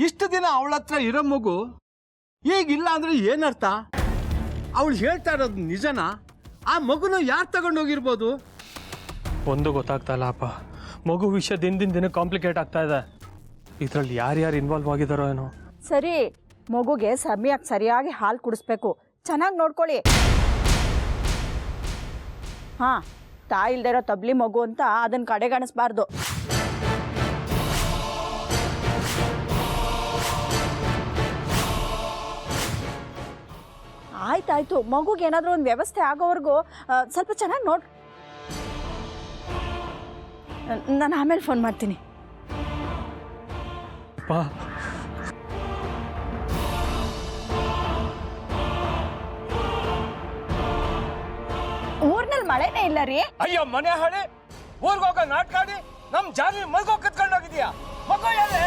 ಇಷ್ಟು ದಿನ ಅವಳ ಹತ್ರ ಇರೋ ಮಗು ಈಗಿಲ್ಲ ಅಂದ್ರೆ ಏನರ್ಥ? ಅವಳು ಹೇಳ್ತಾ ಇರೋದು ನಿಜನಾ? ಆ ಮಗುನ ಯಾರು ತಗೊಂಡೋಗಿರ್ಬೋದು? ಒಂದು ಗೊತ್ತಾಗ್ತಾ ಇಲ್ಲ ಅಪ್ಪ. ಮಗು ವಿಷಯ ದಿನ ಕಾಂಪ್ಲಿಕೇಟ್ ಆಗ್ತಾ ಇದೆ. ಇದರಲ್ಲಿ ಯಾರ್ಯಾರು ಇನ್ವಾಲ್ವ್ ಆಗಿದಾರೋ ಏನೋ. ಸರಿ, ಮಗುಗೆ ಸಮಯಕ್ಕೆ ಸರಿಯಾಗಿ ಹಾಲು ಕುಡಿಸ್ಬೇಕು, ಚೆನ್ನಾಗಿ ನೋಡ್ಕೊಳ್ಳಿ. ಹಾಂ, ತಾಯಿ ಇಲ್ದೇ ಇರೋ ತಬ್ಲಿ ಮಗು ಅಂತ ಅದನ್ನ ಕಡೆಗಣಿಸ್ಬಾರ್ದು. ಆಯ್ತಾಯ್ತು, ಮಗುಗೆ ಏನಾದರೂ ಒಂದು ವ್ಯವಸ್ಥೆ ಆಗೋವರೆಗೂ ಸ್ವಲ್ಪ ಚೆನ್ನಾಗಿ ನೋಡ್. ನಾನು ಆಮೇಲೆ ಫೋನ್ ಮಾಡ್ತೀನಿ. ಅಪ್ಪ, ಊರ್ನಲ್ಲಿ ಮಳೆನೇ ಇಲ್ಲ ರೀ. ಅಯ್ಯೋ ಮನೆ ಹಾಳಿ, ಊರ್ಗೋಗ ನಾಟ್ಕಾಡಿ ನಮ್ ಜಾನಿ ಮಲ್ಗೋ ಕತ್ಕೊಂಡು ಹೋಗಿದ್ಯಾ? ಮಗು ಎಲ್ಲೇ?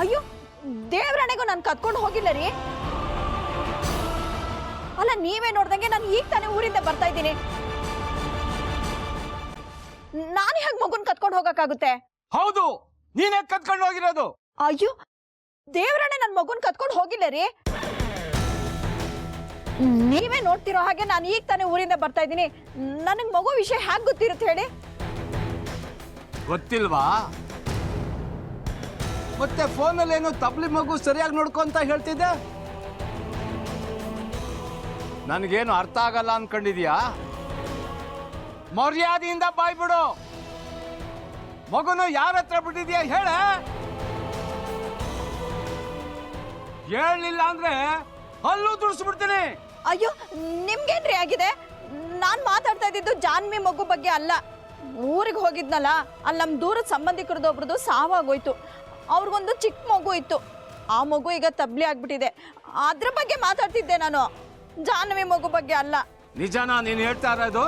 ಅಯ್ಯೋ, ದೇವರಣೆಗೂ ನಾನು ಕತ್ಕೊಂಡು ಹೋಗಿಲ್ಲ ರೀ. ಅಲ್ಲ, ನೀವೇ ನೋಡ್ದಂಗೆ ನಾನು ಈಗ ತಾನೇ ಊರಿಂದ ಬರ್ತಾ ಇದ್ದೀನಿ. ನಾನು ಹೇಗೆ ಮಗುನ್ ಕತ್ಕೊಂಡು ಹೋಗಕ್ಕಾಗುತ್ತೆ? ಹೌದು, ನೀನೇ ಕತ್ಕೊಂಡು ಹೋಗಿರೋದು. ಅಯ್ಯೋ, ದೇವರಣೆ ನನ್ನ ಮಗುನ್ ಕತ್ಕೊಂಡು ಹೋಗಿಲ್ಲ ರೀ. ನೀವೇ ನೋಡ್ತಿರೋ ಹಾಗೆ ನಾನು ಈಗ ತಾನೇ ಊರಿಂದ ಬರ್ತಾ ಇದ್ದೀನಿ. ನನಗೆ ಮಗು ವಿಷಯ ಹೇಗೆ ಗೊತ್ತಿರುತ್ತೆ ಹೇಳಿ? ಗೊತ್ತಿಲ್ವಾ? ಮತ್ತೆ ಫೋನಲ್ಲಿ ಏನೋ ತಬ್ಲಿ ಮಗು ಸರಿಯಾಗಿ ನೋಡ್ಕೊಂತ ಹೇಳ್ತಿದ್ದೆ. ನನಗೇನು ಅರ್ಥ ಆಗಲ್ಲ ಅನ್ಕೊಂಡಿದ್ಯಾ? ಮರ್ಯಾದೆಯಿಂದ ಬಾಯ್ ಬಿಡು. ಮಗುನು ಯಾರ ಹತ್ರ ಬಿಟ್ಟಿದ್ಯಾ ಹೇಳ. ಹೇಳಲಿಲ್ಲ ಅಂದ್ರೆ ಅಲ್ಲೂ ದುಡಿಸ್ಬಿಡ್ತೀನಿ. ಅಯ್ಯೋ, ನಿಮ್ಗೇನ್ರಿ ಆಗಿದೆ? ನಾನು ಮಾತಾಡ್ತಾ ಇದ್ದಿದ್ದು ಜಾನ್ವಿ ಮಗು ಬಗ್ಗೆ ಅಲ್ಲ. ಊರಿಗೆ ಹೋಗಿದ್ನಲ್ಲ, ಅಲ್ಲಿ ನಮ್ಮ ದೂರದ ಸಂಬಂಧಿಕರದೊಬ್ರದ್ದು ಸಾವಾಗೋಯ್ತು. ಅವ್ರಿಗೊಂದು ಚಿಕ್ಕ ಮಗು ಇತ್ತು. ಆ ಮಗು ಈಗ ತಬ್ಲಿ ಆಗ್ಬಿಟ್ಟಿದೆ. ಅದ್ರ ಬಗ್ಗೆ ಮಾತಾಡ್ತಿದ್ದೆ ನಾನು, ಜಾನ್ವಿ ಮಗು ಬಗ್ಗೆ ಅಲ್ಲ. ನಿಜನಾ ನೀನು ಹೇಳ್ತಾ ಇರೋದು?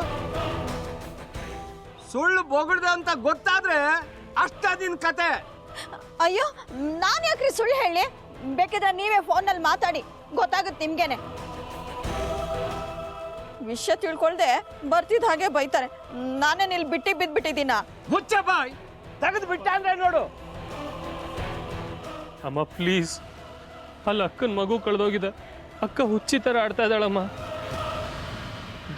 ಸುಳ್ಳು ಬೊಗಳ್ದೆ ಅಂತ ಗೊತ್ತಾದ್ರೆ ಅಷ್ಟ ನಿನ್ ಕತೆ. ಅಯ್ಯೋ, ನಾನು ಯಾಕ್ರಿ ಸುಳ್ಳು ಹೇಳಿ? ಬೇಕಿದ್ರೆ ನೀವೇ ಫೋನಲ್ಲಿ ಮಾತಾಡಿ, ಗೊತ್ತಾಗುತ್ತೆ ನಿಮ್ಗೇನೆ. ವಿಷಯ ತಿಳ್ಕೊಳ್ದೆ ಬರ್ತಿದ್ದ ಹಾಗೆ ಬೈತಾರೆ. ನಾನೇನು ಇಲ್ಲಿ ಬಿದ್ಬಿಟ್ಟಿದ್ದೀನ? ಮುಚ್ಚ ಬಾಯ್, ತೆಗೆದು ಬಿಟ್ಟ ಅಂದ್ರೆ ನೋಡು. ಅಮ್ಮ ಪ್ಲೀಸ್, ಅಲ್ಲಿ ಅಕ್ಕನ ಮಗು ಕಳೆದೋಗಿದೆ. ಅಕ್ಕ ಹುಚ್ಚಿ ಥರ ಆಡ್ತಾ ಇದ್ದಾಳಮ್ಮ.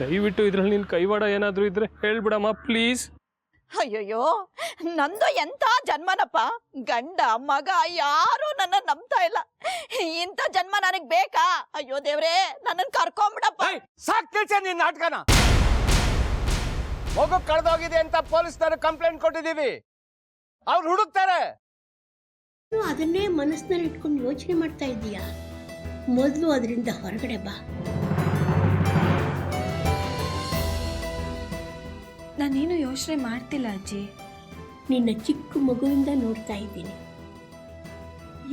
ದಯವಿಟ್ಟು ಇದ್ರಲ್ಲಿ ನಿನ್ನ ಕೈವಾಡ ಏನಾದರೂ ಇದ್ರೆ ಹೇಳ್ಬಿಡಮ್ಮ ಪ್ಲೀಸ್. ಅಯ್ಯೋಯ್ಯೋ, ನಂದು ಎಂಥ ಜನ್ಮನಪ್ಪ. ಗಂಡ ಮಗ ಯಾರು ನನ್ನ ನಂಬ್ತಾ ಇಲ್ಲ. ಇಂಥ ಜನ್ಮ ನನಗ್ ಬೇಕಾ? ಅಯ್ಯೋ ದೇವ್ರೇ, ನನ್ನನ್ನು ಕರ್ಕೊಂಬಿಡಪ್ಪ. ಸಾಕ್ ನಿಲ್ಸೆ ನಿನ್ ನಾಟಕನ. ಮಗು ಕಳೆದೋಗಿದೆ ಅಂತ ಪೊಲೀಸ್ನವರು ಕಂಪ್ಲೇಂಟ್ ಕೊಟ್ಟಿದೀವಿ, ಅವ್ರು ಹುಡುಕ್ತಾರೆ. ಅದನ್ನೇ ಮನಸ್ಸಿನಲ್ಲಿ ಇಟ್ಕೊಂಡು ಯೋಚನೆ ಮಾಡ್ತಾ ಇದ್ದೀಯಾ? ಮೊದಲು ಅದರಿಂದ ಹೊರಗಡೆ ಬಾ. ನಾನೇನು ಯೋಚನೆ ಮಾಡ್ತಿಲ್ಲ ಅಜ್ಜಿ. ನಿನ್ನ ಚಿಕ್ಕ ಮಗುವಿಂದ ನೋಡ್ತಾ ಇದ್ದೀನಿ.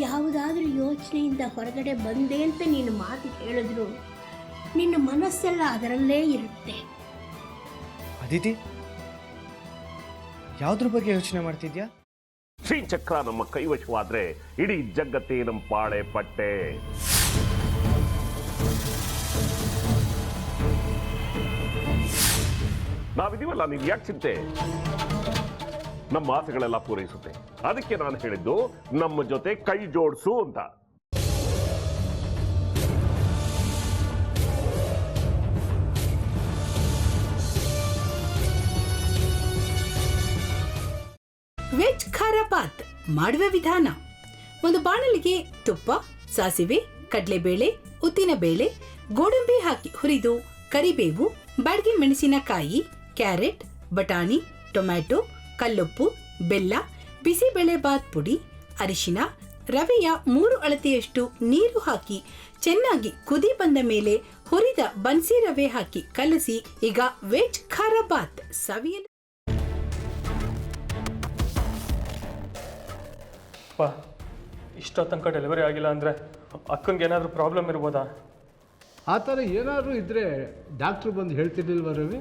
ಯಾವುದಾದ್ರೂ ಯೋಚನೆಯಿಂದ ಹೊರಗಡೆ ಬಂದೆ ಅಂತ ನೀನು ಮಾತು ಹೇಳಿದ್ರು ನಿನ್ನ ಮನಸ್ಸೆಲ್ಲ ಅದರಲ್ಲೇ ಇರುತ್ತೆ. ಅದಿತಿ, ಯಾವುದ್ರ ಬಗ್ಗೆ ಯೋಚನೆ ಮಾಡ್ತಿದ್ಯಾ? ಶ್ರೀಚಕ್ರ ನಮ್ಮ ಕೈವಶವಾದ್ರೆ ಇಡೀ ಜಗತ್ತೇ ನಮ್ಮ ಪಾಳೆ ಪಟ್ಟೆ. ನಾವಿದೀವಲ್ಲ, ನೀನ್ ಯಾಕೆ ಚಿಂತೆ? ನಮ್ಮ ಆಸೆಗಳೆಲ್ಲ ಪೂರೈಸುತ್ತೆ. ಅದಕ್ಕೆ ನಾನು ಹೇಳಿದ್ದು ನಮ್ಮ ಜೊತೆ ಕೈ ಜೋಡಿಸು ಅಂತ. ವೆಜ್ ಖಾರ ಬಾತ್ ಮಾಡುವ ವಿಧಾನ: ಒಂದು ಬಾಣಲಿಗೆ ತುಪ್ಪ, ಸಾಸಿವೆ, ಕಡಲೆಬೇಳೆ, ಉದ್ದಿನಬೇಳೆ, ಗೋಡಂಬಿ ಹಾಕಿ ಹುರಿದು ಕರಿಬೇವು, ಬಾಡಿಗೆ ಮೆಣಸಿನಕಾಯಿ, ಕ್ಯಾರೆಟ್, ಬಟಾಣಿ, ಟೊಮ್ಯಾಟೊ, ಕಲ್ಲುಪ್ಪು, ಬೆಲ್ಲ, ಬಿಸಿಬೇಳೆ ಬಾತ್ ಪುಡಿ, ಅರಿಶಿನ, ರವೆಯ 3 ಅಳತೆಯಷ್ಟು ನೀರು ಹಾಕಿ ಚೆನ್ನಾಗಿ ಕುದಿ ಬಂದ ಮೇಲೆ ಹುರಿದ ಬನ್ಸಿ ರವೆ ಹಾಕಿ ಕಲಸಿ. ಈಗ ವೆಜ್ ಖಾರ ಬಾತ್ ಸವಿಯಲು. ಇಷ್ಟೋ ತನಕ ಡೆಲಿವರಿ ಆಗಿಲ್ಲ ಅಂದರೆ ಅಕ್ಕಂಗೆ ಏನಾದರೂ ಪ್ರಾಬ್ಲಮ್ ಇರ್ಬೋದಾ? ಆ ಥರ ಏನಾದರೂ ಇದ್ರೆ ಡಾಕ್ಟ್ರು ಬಂದು ಹೇಳ್ತಿರ್ಲಿಲ್ವ ರವಿ?